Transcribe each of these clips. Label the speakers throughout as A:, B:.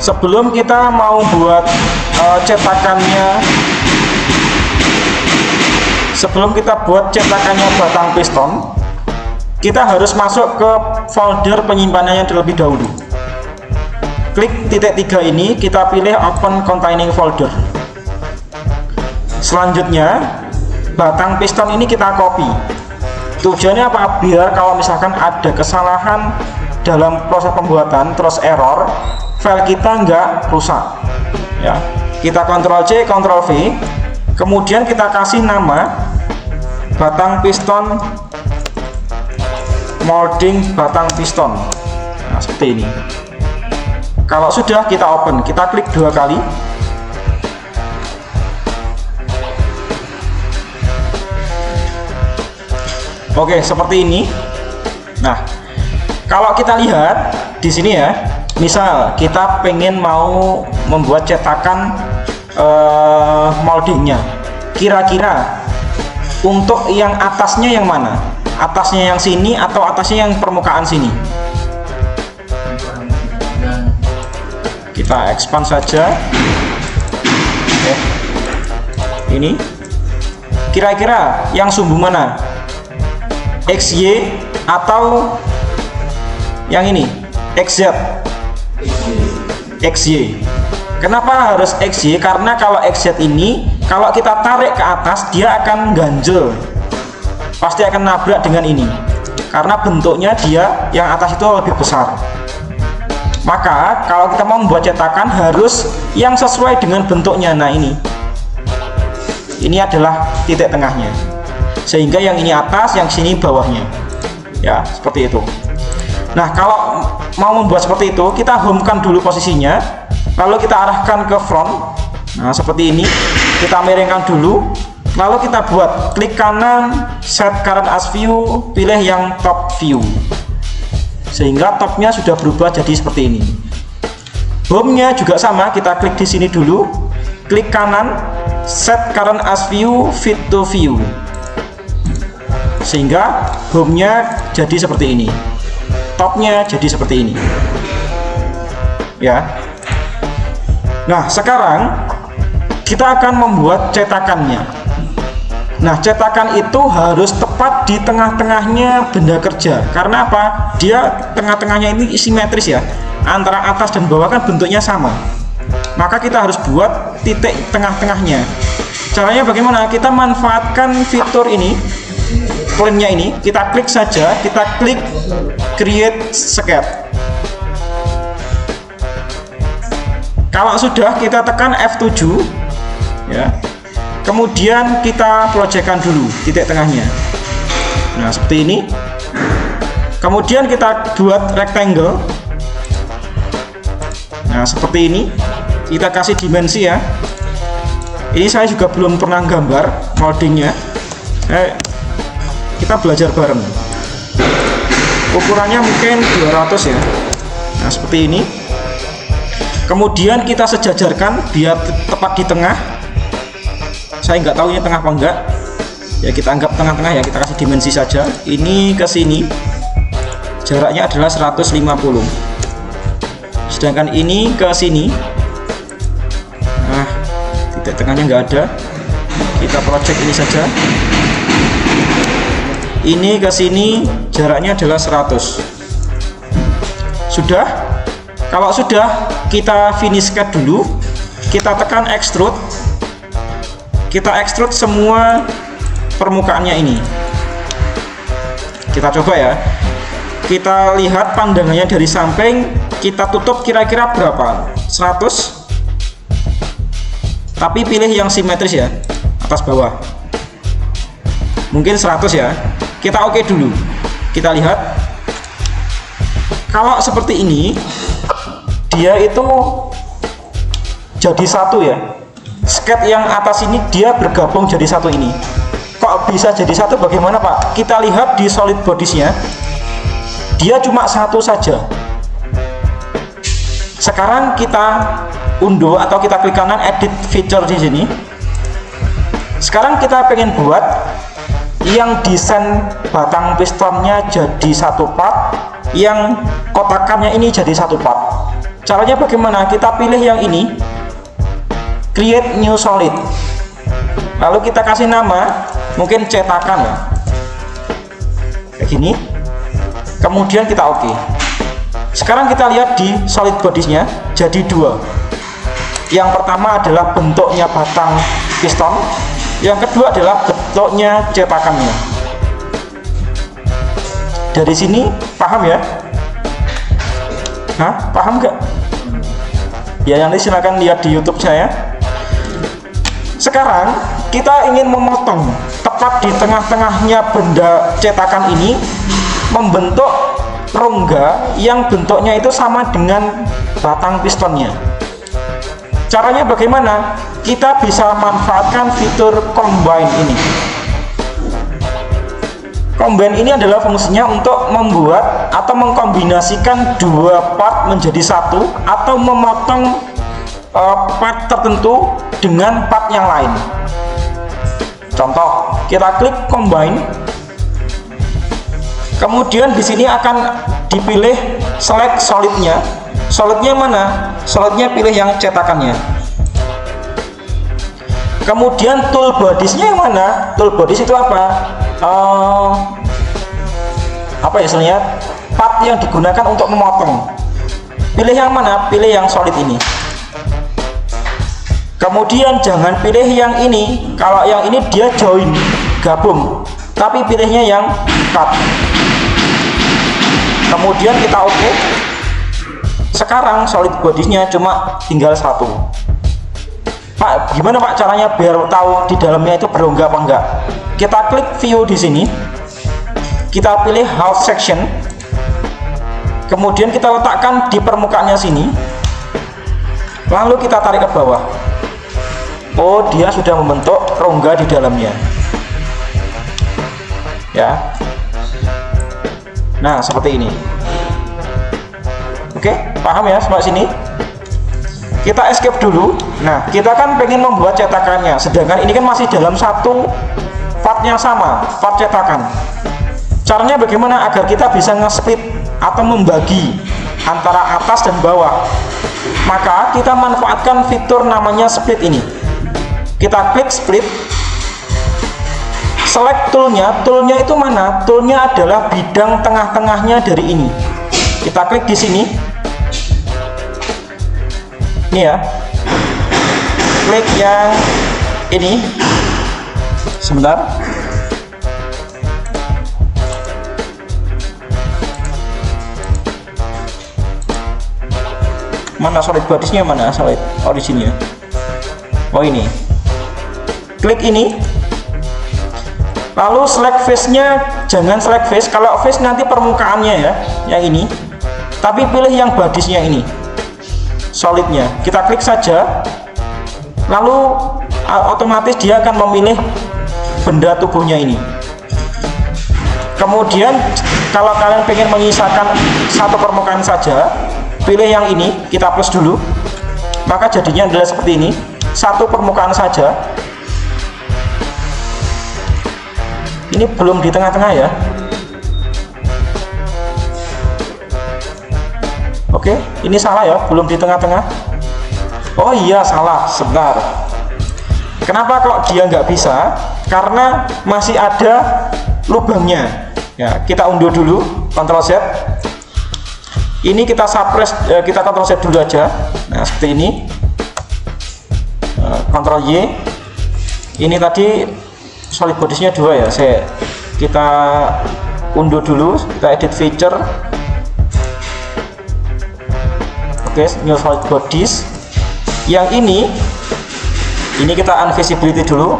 A: sebelum kita mau buat cetakannya, sebelum kita buat cetakannya batang piston, kita harus masuk ke folder penyimpanannya terlebih dahulu. Klik titik 3 ini, kita pilih open containing folder. Selanjutnya batang piston ini kita copy. Tujuannya apa? Biar kalau misalkan ada kesalahan dalam proses pembuatan terus error, file kita nggak rusak ya. Kita Ctrl C Ctrl V, kemudian kita kasih nama batang piston molding batang piston. Nah, seperti ini. Kalau sudah, kita open, kita klik 2 kali. Oke, seperti ini. Nah, kalau kita lihat di sini ya, misal kita pengen mau membuat cetakan moldingnya, kira-kira untuk yang atasnya yang mana? Atasnya yang sini atau atasnya yang permukaan sini? Kita expand saja. Oke. Ini kira-kira yang sumbu mana? XY atau yang ini XZ? XY. Kenapa harus XY? Karena kalau XZ ini, kalau kita tarik ke atas, dia akan ganjel, pasti akan nabrak dengan ini, karena bentuknya dia yang atas itu lebih besar. Maka kalau kita mau membuat cetakan harus yang sesuai dengan bentuknya. Nah, ini adalah titik tengahnya, sehingga yang ini atas, yang sini bawahnya ya, seperti itu. Nah, kalau mau membuat seperti itu, kita home-kan dulu posisinya, lalu kita arahkan ke front. Nah, seperti ini, kita miringkan dulu, lalu kita buat klik kanan, set current as view, pilih yang top view, sehingga topnya sudah berubah jadi seperti ini. Home-nya juga sama, kita klik di sini dulu, klik kanan, set current as view, fit to view, sehingga home-nya jadi seperti ini, topnya jadi seperti ini ya. Nah, sekarang kita akan membuat cetakannya. Nah, cetakan itu harus tepat di tengah-tengahnya benda kerja. Karena apa? Dia tengah-tengahnya ini simetris ya, antara atas dan bawah kan bentuknya sama. Maka kita harus buat titik tengah-tengahnya. Caranya bagaimana? Kita manfaatkan fitur ini, plane-nya ini, kita klik saja, kita klik create sketch. Kalau sudah, kita tekan F7 ya. Kemudian kita projectkan dulu titik tengahnya. Nah, seperti ini. Kemudian kita buat rectangle. Nah, seperti ini. Kita kasih dimensi ya. Ini saya juga belum pernah gambar moldingnya. Kita belajar bareng. Ukurannya mungkin 200 ya. Nah, seperti ini. Kemudian kita sejajarkan biar tepat di tengah. Saya nggak tahu ini tengah apa enggak ya, kita anggap tengah-tengah ya, kita kasih dimensi saja. Ini ke sini jaraknya adalah 150, sedangkan ini ke sini, nah titik tengahnya nggak ada, kita project ini saja. Ini ke sini jaraknya adalah 100. Sudah. Kalau sudah, kita finish cut dulu, kita tekan extrude. Kita extrude semua permukaannya ini. Kita coba ya. Kita lihat pandangannya dari samping, kita tutup kira-kira berapa? 100. Tapi pilih yang simetris ya, atas bawah. Mungkin 100 ya. Kita oke dulu. Kita lihat. Kalau seperti ini, dia itu jadi satu ya. Sketch yang atas ini dia bergabung jadi satu ini. Kok bisa jadi satu? Bagaimana Pak? Kita lihat di solid bodies-nya, dia cuma satu saja. Sekarang kita undo atau kita klik kanan edit feature di sini. Sekarang kita pengen buat yang desain batang pistonnya jadi satu part, yang kotakannya ini jadi satu part. Caranya bagaimana? Kita pilih yang ini, create new solid, lalu kita kasih nama mungkin cetakan ya, kayak gini, kemudian kita oke. Sekarang kita lihat di solid bodies-nya jadi dua. Yang pertama adalah bentuknya batang piston, yang kedua adalah bentuknya cetakannya. Dari sini paham ya? Hah? Paham nggak? Ya, nanti silahkan lihat di YouTube saya. Sekarang kita ingin memotong tepat di tengah-tengahnya benda cetakan ini, membentuk rongga yang bentuknya itu sama dengan batang pistonnya. Caranya bagaimana? Kita bisa manfaatkan fitur combine ini. Combine ini adalah fungsinya untuk membuat atau mengkombinasikan dua part menjadi satu, atau memotong part tertentu dengan part yang lain. Contoh, kita klik combine, kemudian di sini akan dipilih select solidnya. Solidnya mana? Solidnya pilih yang cetakannya. Kemudian tool bodies-nya yang mana? Tool bodies itu apa? Apa ya istilahnya? Part yang digunakan untuk memotong. Pilih yang mana? Pilih yang solid ini. Kemudian jangan pilih yang ini. Kalau yang ini dia join, gabung, tapi pilihnya yang cut. Kemudian kita oke. Sekarang solid bodies-nya cuma tinggal satu. Pak, gimana Pak caranya biar tahu di dalamnya itu berongga apa enggak? Kita klik view di sini, kita pilih half section, kemudian kita letakkan di permukaannya sini, lalu kita tarik ke bawah. Oh, dia sudah membentuk rongga di dalamnya. Ya. Nah, seperti ini. Oke, paham ya sampai sini? Kita escape dulu. Nah, kita kan pengen membuat cetakannya, sedangkan ini kan masih dalam satu part yang sama, part cetakan. Caranya bagaimana agar kita bisa nge-split atau membagi antara atas dan bawah? Maka kita manfaatkan fitur namanya split ini. Kita klik split, select toolnya. Toolnya itu mana? Toolnya adalah bidang tengah-tengahnya dari ini. Kita klik di sini. Ini ya, klik yang ini. Sebentar. Mana solid bodies-nya, mana solid originnya? Oh, ini. Klik ini. Lalu select face-nya, jangan select face. Kalau face nanti permukaannya ya, yang ini. Tapi pilih yang bodies-nya ini, solidnya. Kita klik saja, lalu otomatis dia akan memilih benda tubuhnya ini. Kemudian kalau kalian pengen menyisakan satu permukaan saja, pilih yang ini, kita plus dulu, maka jadinya adalah seperti ini, satu permukaan saja. Ini belum di tengah-tengah ya. Oke, ini salah ya, belum di tengah-tengah. Oh iya, salah, sebentar. Kenapa kok dia nggak bisa? Karena masih ada lubangnya. Ya, kita unduh dulu, Ctrl Z. Ini kita suppress, kita Ctrl Z dulu aja. Nah, seperti ini. Ctrl Y. Ini tadi solid bodies-nya 2 ya. Kita unduh dulu, kita edit feature. Oke, new solid bodies. Yang ini kita unvisibility dulu.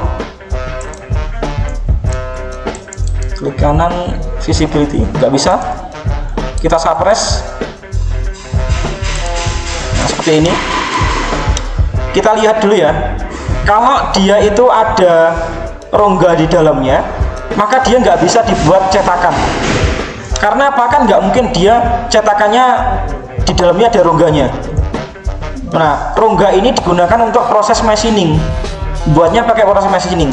A: Klik kanan, visibility, nggak bisa. Kita suppress. Nah, seperti ini. Kita lihat dulu ya. Kalau dia itu ada rongga di dalamnya, maka dia nggak bisa dibuat cetakan. Karena apa? Kan nggak mungkin dia cetakannya di dalamnya ada rongganya. Nah, rongga ini digunakan untuk proses machining. Buatnya pakai proses machining.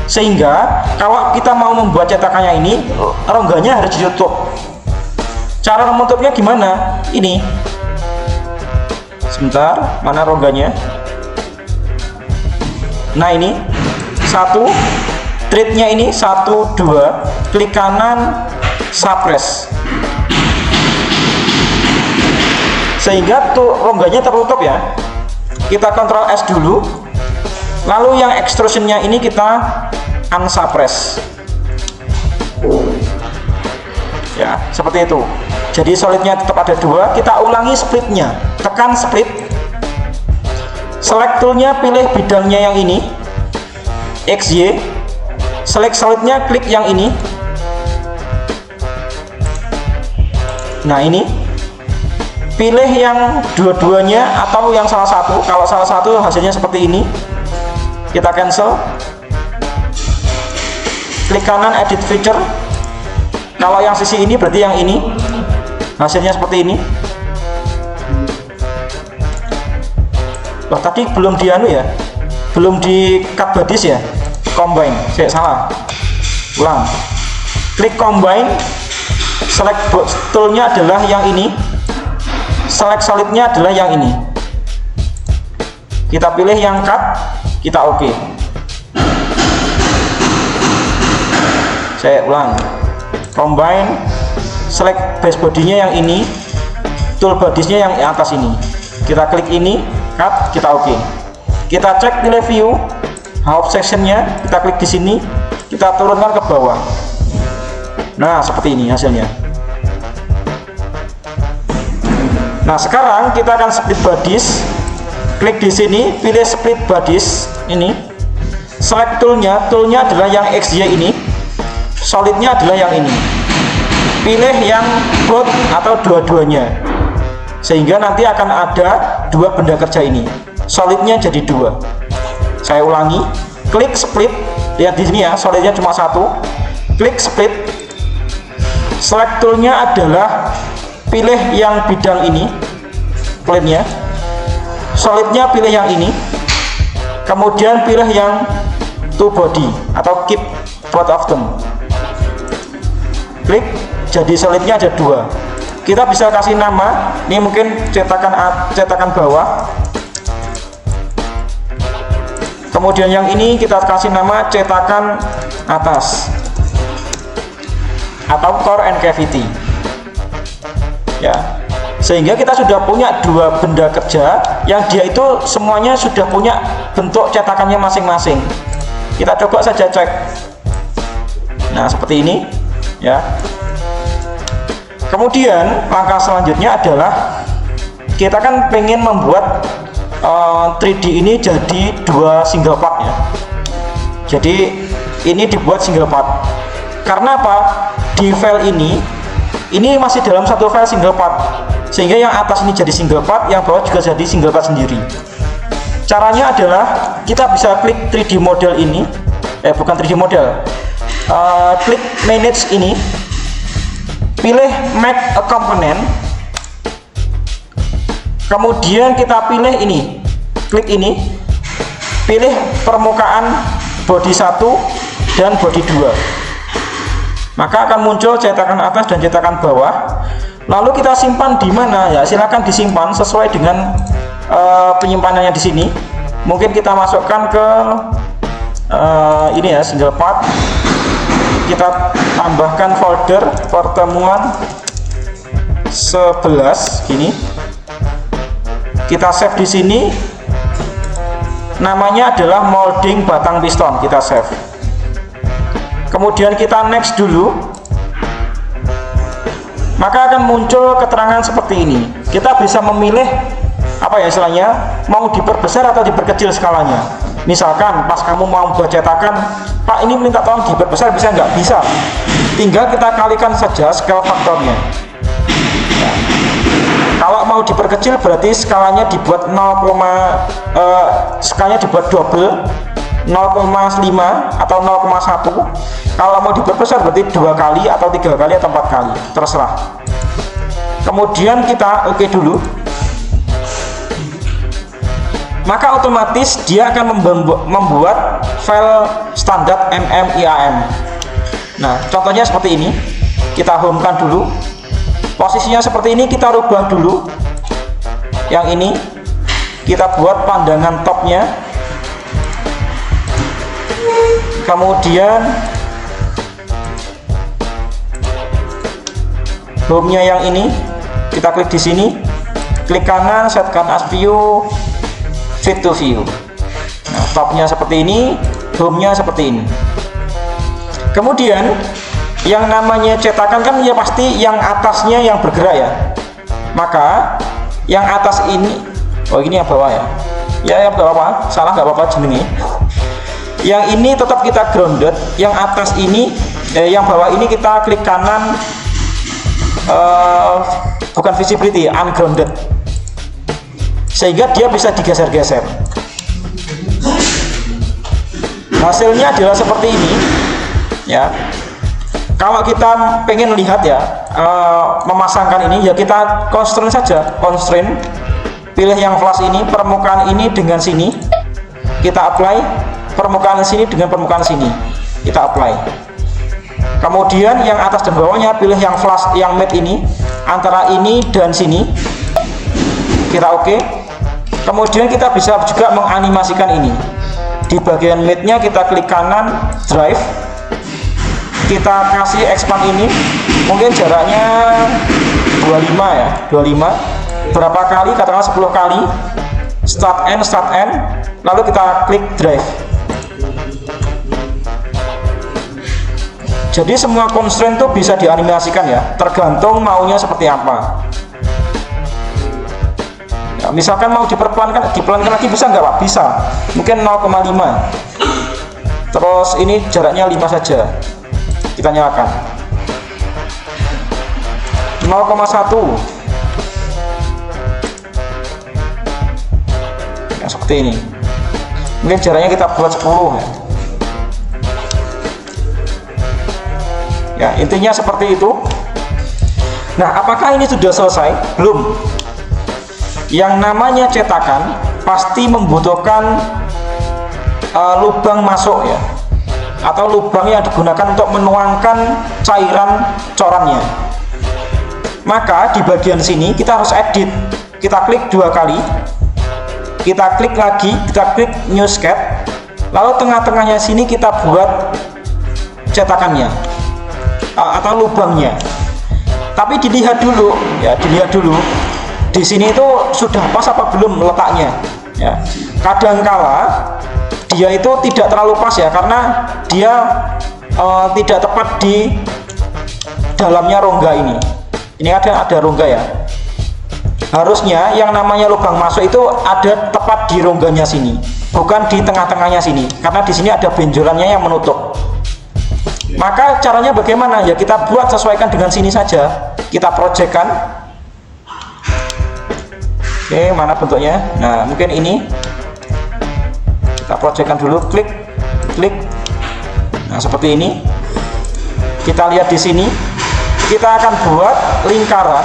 A: Sehingga kalau kita mau membuat cetakannya ini, rongganya harus ditutup. Cara menutupnya gimana? Ini. Sebentar, mana rongganya? Nah ini satu, treatnya ini 1, 2, klik kanan, suppress, sehingga tuh rongganya tertutup ya. Kita Ctrl S dulu, lalu yang extrusionnya ini kita unsuppress ya, seperti itu. Jadi solidnya tetap ada 2. Kita ulangi splitnya, tekan split, select toolnya, pilih bidangnya yang ini, XY, select solidnya, klik yang ini. Nah ini pilih yang dua-duanya atau yang salah satu. Kalau salah satu hasilnya seperti ini, kita cancel, klik kanan edit feature. Kalau yang sisi ini berarti yang ini, hasilnya seperti ini. Loh, tadi belum di anu ya, belum di cut bodies ya, combine, saya salah, ulang. Klik combine, select toolnya adalah yang ini, select solidnya adalah yang ini. Kita pilih yang cut, kita oke. Saya ulang, combine, select base bodinya yang ini, tool bodiesnya yang atas ini. Kita klik ini, cut, kita oke. Kita cek nilai view, half sectionnya, kita klik di sini, kita turunkan ke bawah. Nah seperti ini hasilnya. Nah sekarang kita akan split bodies, klik di sini, pilih split bodies ini, select toolnya adalah yang XY ini, solidnya adalah yang ini. Pilih yang both atau dua-duanya, sehingga nanti akan ada 2 benda kerja ini. Solidnya jadi 2. Saya ulangi, klik split, lihat di sini ya, solidnya cuma 1. Klik split, select toolnya adalah pilih yang bidang ini, plane-nya, solidnya pilih yang ini, kemudian pilih yang two body atau keep both of them. Klik, jadi solidnya ada 2. Kita bisa kasih nama, ini mungkin cetakan bawah, kemudian yang ini kita kasih nama cetakan atas atau core and cavity ya, sehingga kita sudah punya 2 benda kerja yang dia itu semuanya sudah punya bentuk cetakannya masing-masing. Kita coba saja cek. Nah seperti ini ya. Kemudian langkah selanjutnya adalah kita kan pengen membuat 3D ini jadi 2 single part ya. Jadi ini dibuat single part. Karena apa? Di file ini masih dalam satu file single part, sehingga yang atas ini jadi single part, yang bawah juga jadi single part sendiri. Caranya adalah kita bisa klik 3D model ini, bukan 3D model, klik manage ini, pilih make a component, kemudian kita pilih ini, klik ini, pilih permukaan body 1 dan body 2. Maka akan muncul cetakan atas dan cetakan bawah. Lalu kita simpan di mana ya? Silakan disimpan sesuai dengan penyimpanannya di sini. Mungkin kita masukkan ke ini ya, single part. Kita tambahkan folder pertemuan 11 gini. Kita save di sini. Namanya adalah molding batang piston. Kita save. Kemudian kita next dulu, maka akan muncul keterangan seperti ini. Kita bisa memilih apa ya istilahnya, mau diperbesar atau diperkecil skalanya. Misalkan pas kamu mau buat cetakan, Pak ini minta tolong diperbesar, bisa nggak? Bisa, tinggal kita kalikan saja skala faktornya. Kalau mau diperkecil berarti skalanya dibuat skalanya dibuat double, 0,5 atau 0,1. Kalau mau diperbesar berarti 2 kali atau 3 kali atau 4 kali, terserah. Kemudian kita oke dulu, maka otomatis dia akan membuat file standar IAM. Nah contohnya seperti ini. Kita home kan dulu, posisinya seperti ini, kita rubah dulu yang ini kita buat pandangan topnya, kemudian home-nya yang ini kita klik di sini, klik kanan, setkan as view, fit to view. Nah, topnya seperti ini, home-nya seperti ini. Kemudian yang namanya cetakan kan ya pasti yang atasnya yang bergerak ya, maka yang atas ini, oh ini yang bawah ya, ya nggak apa-apa, salah nggak apa-apa jenenge. Yang ini tetap kita grounded, yang atas ini, yang bawah ini kita klik kanan, bukan visibility, ungrounded, sehingga dia bisa digeser-geser. Hasilnya adalah seperti ini ya. Kalau kita pengen lihat ya, memasangkan ini ya, kita constraint saja, constraint, pilih yang flash ini, permukaan ini dengan sini, kita apply, permukaan sini dengan permukaan sini, kita apply. Kemudian yang atas dan bawahnya pilih yang flash, yang matte ini, antara ini dan sini, kita oke. Kemudian kita bisa juga menganimasikan ini. Di bagian matte-nya kita klik kanan, drive, kita kasih expand ini, mungkin jaraknya 25 ya, 25, berapa kali, katakanlah 10 kali, start end, lalu kita klik drive. Jadi semua constraint itu bisa dianimasikan ya, tergantung maunya seperti apa ya. Misalkan mau dipelankan lagi bisa nggak Pak? Bisa, mungkin 0,5, terus ini jaraknya 5 saja, kita nyalakan 0,1 ya, seperti ini. Mungkin jaraknya kita buat 10 ya. Ya, intinya seperti itu. Nah, apakah ini sudah selesai? Belum. Yang namanya cetakan pasti membutuhkan lubang masuk ya, atau lubang yang digunakan untuk menuangkan cairan corannya. Maka di bagian sini kita harus edit. Kita klik 2 kali, kita klik lagi, kita klik new sketch, lalu tengah-tengahnya sini kita buat cetakannya atau lubangnya. Tapi dilihat dulu ya, dilihat dulu di sini itu sudah pas apa belum letaknya ya. Kadangkala dia itu tidak terlalu pas ya, karena dia tidak tepat di dalamnya rongga ini. Ini ada rongga ya. Harusnya yang namanya lubang masuk itu ada tepat di rongganya sini, bukan di tengah-tengahnya sini, karena di sini ada benjolannya yang menutup. Maka caranya bagaimana ya, kita buat sesuaikan dengan sini saja, kita projectkan. Oke, mana bentuknya? Nah, mungkin ini kita projectkan dulu, klik. Nah, seperti ini. Kita lihat di sini, kita akan buat lingkaran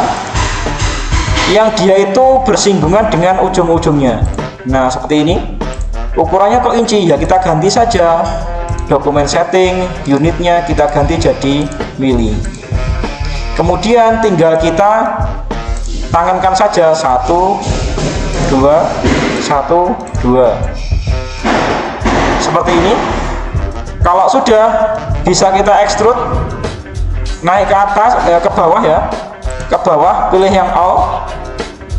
A: yang dia itu bersinggungan dengan ujung-ujungnya. Nah, seperti ini. Ukurannya kok inci ya, kita ganti saja. Dokumen setting, unitnya kita ganti jadi mili. Kemudian tinggal kita tangankan saja 1, 2, 1, 2 seperti ini. Kalau sudah, bisa kita extrude naik ke atas, ke bawah ya, ke bawah, pilih yang all,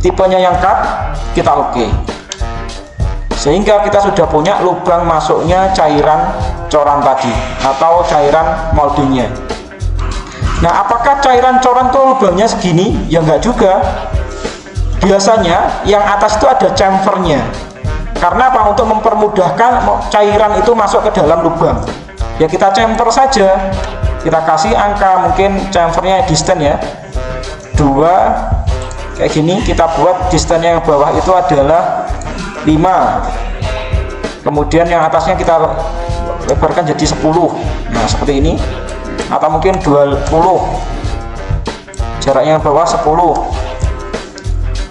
A: tipenya yang cut, kita oke. Sehingga kita sudah punya lubang masuknya cairan coran tadi atau cairan moldingnya. Nah, apakah cairan coran tuh lubangnya segini? Ya enggak juga. Biasanya yang atas itu ada chamfernya. Karena apa? Untuk mempermudahkan cairan itu masuk ke dalam lubang. Ya kita chamfer saja. Kita kasih angka, mungkin chamfernya distance ya, 2 kayak gini. Kita buat distance yang bawah itu adalah 5. Kemudian yang atasnya kita lebarkan jadi 10. Nah, seperti ini. Atau mungkin 20. Jaraknya yang bawah 10.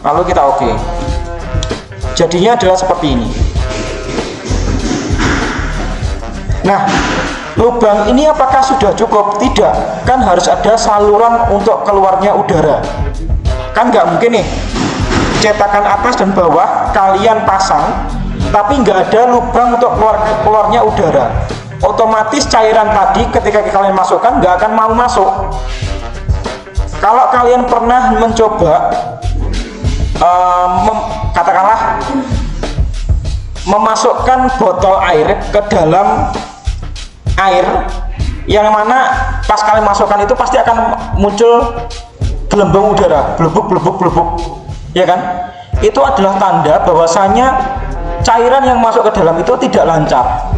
A: Lalu kita oke. Jadinya adalah seperti ini. Nah, lubang ini apakah sudah cukup? Tidak, kan harus ada saluran untuk keluarnya udara. Kan nggak mungkin nih cetakan atas dan bawah kalian pasang, tapi nggak ada lubang untuk keluarnya udara, otomatis cairan tadi ketika kalian masukkan nggak akan mau masuk. Kalau kalian pernah mencoba katakanlah memasukkan botol air ke dalam air, yang mana pas kalian masukkan itu pasti akan muncul gelembung udara, blubuk, ya kan? Itu adalah tanda bahwasanya cairan yang masuk ke dalam itu tidak lancar.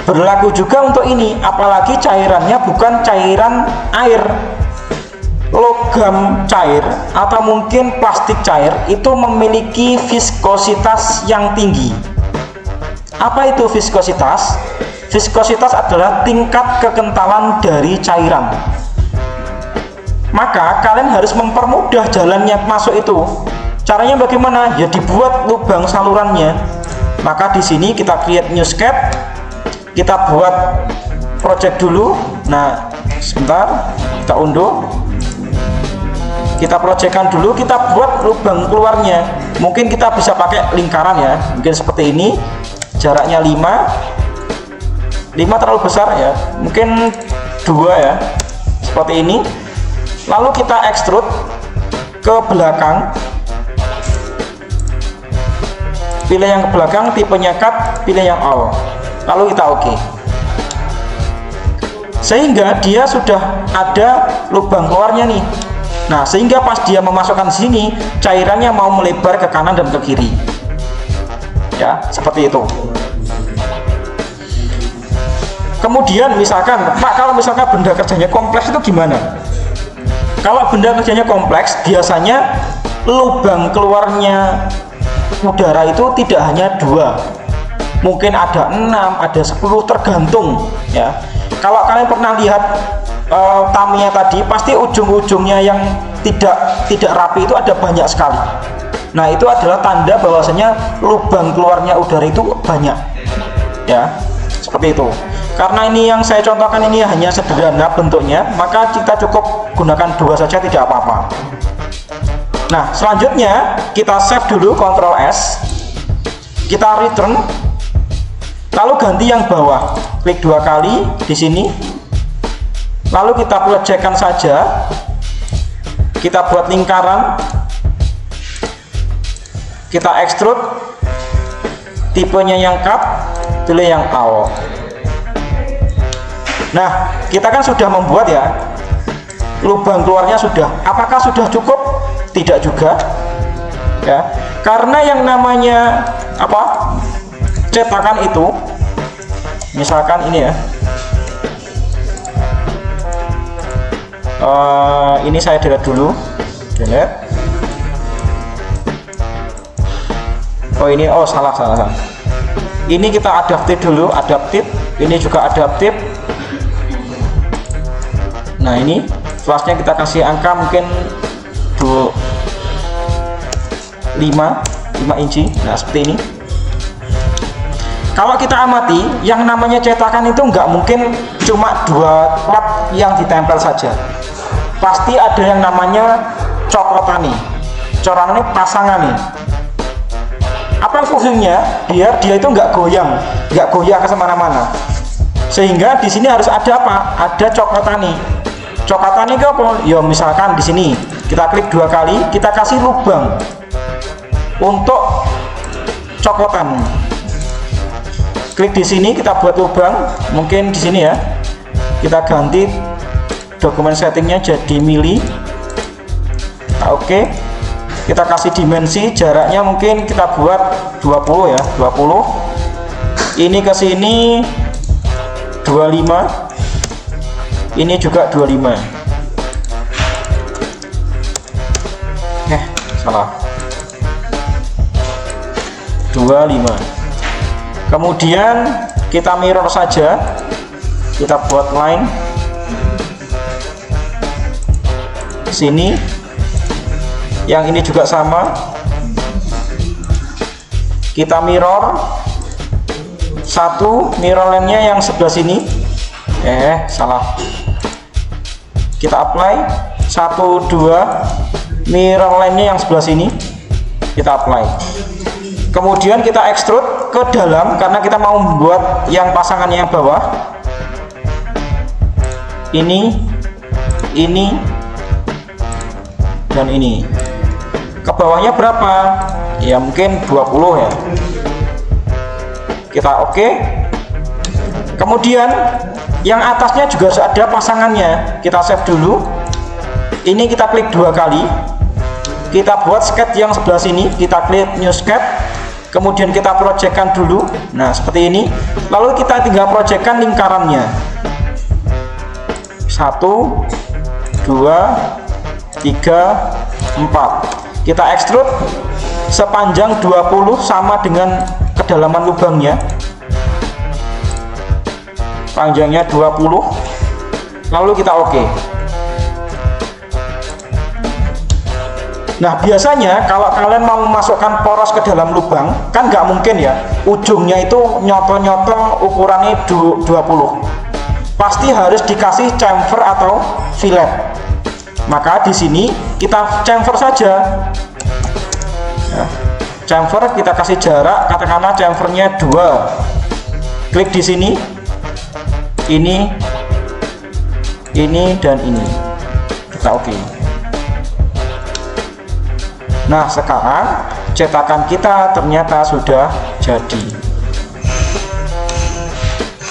A: Berlaku juga untuk ini, apalagi cairannya bukan cairan air, logam cair atau mungkin plastik cair itu memiliki viskositas yang tinggi. Apa itu viskositas? Viskositas adalah tingkat kekentalan dari cairan. Maka kalian harus mempermudah jalannya masuk itu. Caranya bagaimana? Ya dibuat lubang salurannya. Maka di sini kita create new sketch, kita buat project dulu. Nah, sebentar, kita unduh. Kita projectkan dulu, kita buat lubang keluarnya. Mungkin kita bisa pakai lingkaran ya, mungkin seperti ini, jaraknya 5 terlalu besar ya, mungkin 2 ya, seperti ini. Lalu kita extrude ke belakang, pilih yang ke belakang, tipenya cut, pilih yang all, lalu kita oke. Sehingga dia sudah ada lubang keluarnya nih. Nah, sehingga pas dia memasukkan sini, cairannya mau melebar ke kanan dan ke kiri. Ya, seperti itu. Kemudian misalkan, Pak, kalau misalkan benda kerjanya kompleks itu gimana? Kalau benda kerjanya kompleks, biasanya lubang keluarnya udara itu tidak hanya 2. Mungkin ada 6, ada 10, tergantung ya. Kalau kalian pernah lihat Tamiya tadi, pasti ujung-ujungnya yang tidak rapi itu ada banyak sekali. Nah, itu adalah tanda bahwasanya lubang keluarnya udara itu banyak ya, seperti itu. Karena ini yang saya contohkan ini hanya sederhana bentuknya, maka kita cukup gunakan 2 saja, tidak apa-apa. Nah, selanjutnya kita save dulu, Ctrl S, kita return, lalu ganti yang bawah, klik 2 kali di sini. Lalu kita projectkan saja, kita buat lingkaran, kita extrude, tipenya yang cut, pilih yang all. Nah, kita kan sudah membuat ya, lubang keluarnya sudah. Apakah sudah cukup? Tidak juga ya, karena yang namanya cetakan itu, misalkan ini ya, ini saya delete dulu, delete. Oh ini, oh salah. Ini kita adaptif dulu, adaptif. Ini juga adaptif. Nah, ini flashnya kita kasih angka mungkin 5 inci. Nah, seperti ini. Kalau kita amati, yang namanya cetakan itu nggak mungkin cuma 2 plat yang ditempel saja. Pasti ada yang namanya cokotan nih, coran ini pasangan nih. Apa fungsinya? Biar dia itu nggak goyah ke semana-mana. Sehingga di sini harus ada apa? Ada cokotan nih. Cokotan ini apa? Ya misalkan di sini kita klik 2 kali, kita kasih lubang untuk cokotan. Klik di sini, kita buat lubang, mungkin di sini ya. Kita ganti dokumen settingnya jadi mili. Nah, oke. Kita kasih dimensi, jaraknya mungkin kita buat 20 ya, 20. Ini ke sini 25. Ini juga 25. Salah. 25. Kemudian kita mirror saja, kita buat line sini, yang ini juga sama, kita mirror satu, mirror line-nya yang sebelah sini, salah, kita apply 1, 2, mirror line-nya yang sebelah sini, kita apply. Kemudian kita extrude ke dalam karena kita mau membuat yang pasangannya yang bawah. Ini dan ini. Ke bawahnya berapa? Ya mungkin 20 ya. Kita oke. Kemudian yang atasnya juga ada pasangannya. Kita save dulu. Ini kita klik 2 kali. Kita buat sketch yang sebelah sini. Kita klik new sketch. Kemudian kita projectkan dulu. Nah seperti ini. Lalu kita tinggal projectkan lingkarannya. 1, 2, 3, 4. Kita extrude sepanjang 20 sama dengan kedalaman lubangnya. Panjangnya 20. Lalu kita oke. Nah biasanya kalau kalian mau memasukkan poros ke dalam lubang, kan nggak mungkin ya ujungnya itu nyoto-nyoto ukurannya 20. Pasti harus dikasih chamfer atau fillet. Maka di sini kita chamfer saja. Ya, chamfer kita kasih jarak, katakanlah chamfernya 2. Klik di sini. Ini dan ini. Kita oke. Nah sekarang cetakan kita ternyata sudah jadi.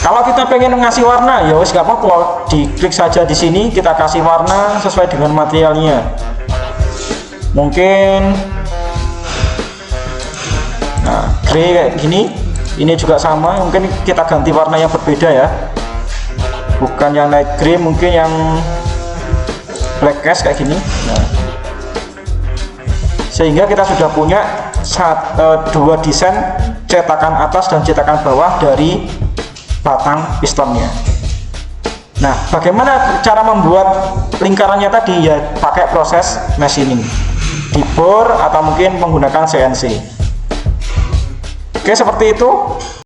A: Kalau kita pengen ngasih warna ya wis gak apa-apa, diklik saja di sini, kita kasih warna sesuai dengan materialnya. Mungkin nah grey kayak gini, ini juga sama, mungkin kita ganti warna yang berbeda ya, bukan yang light grey, mungkin yang black cast kayak gini. Nah, sehingga kita sudah punya 2 desain cetakan atas dan cetakan bawah dari batang pistonnya. Nah bagaimana cara membuat lingkarannya tadi? Ya pakai proses machining, dibor atau mungkin menggunakan CNC. Oke seperti itu.